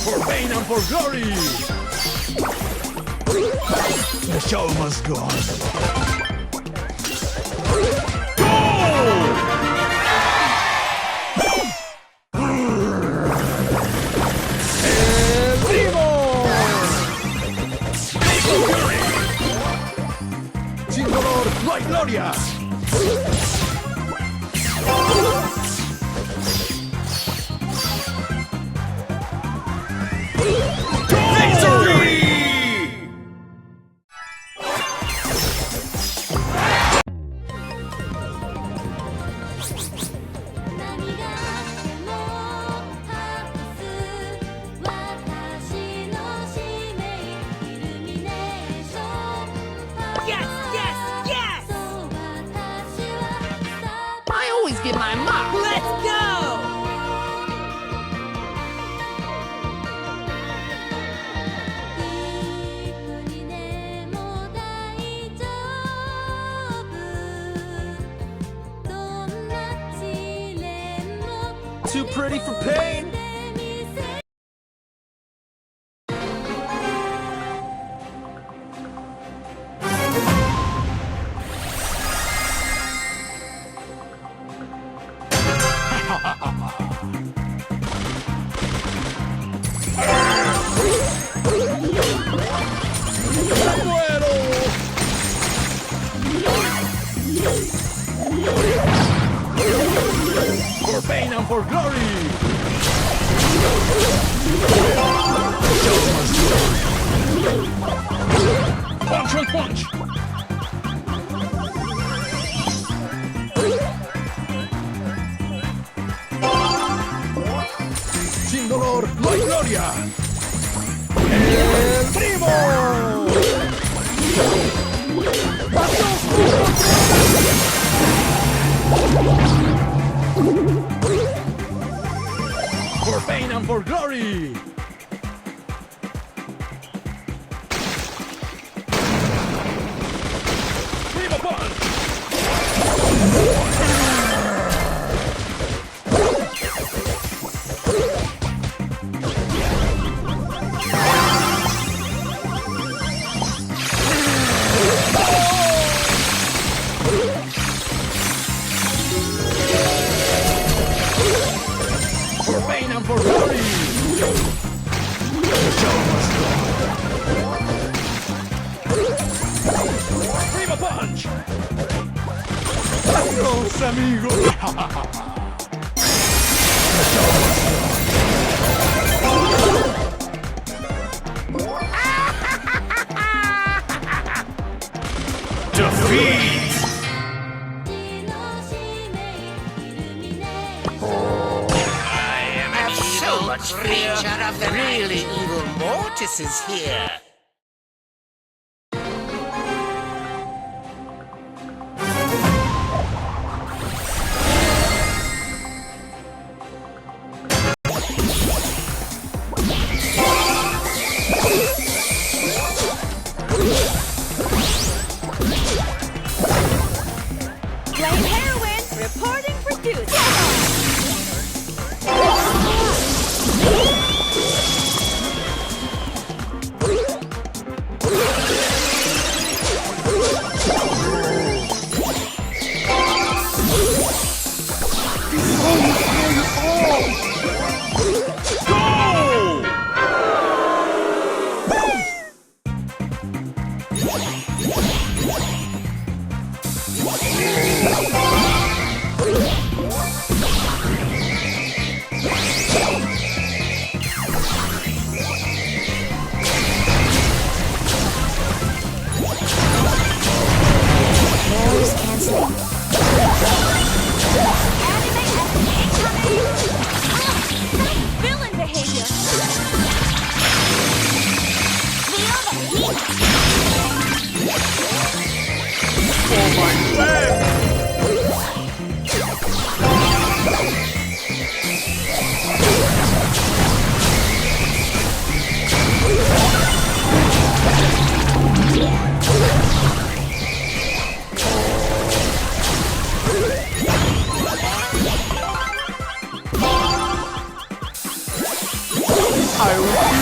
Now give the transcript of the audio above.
For pain and for glory! The show must go on. Sin dolor no hay gloria. Get my mop. Let's go! Too pretty for pain. For pain and for glory! Punch and punch! Sin dolor no hay gloria! ¡El primo! For pain and for glory! Primo punch! For pain and for glory! The show must go on. Primo punch! Adios, amigo! The show must go on. Defeat! Creature of the really evil Mortis is here. Flame Heroine reporting for duty. I will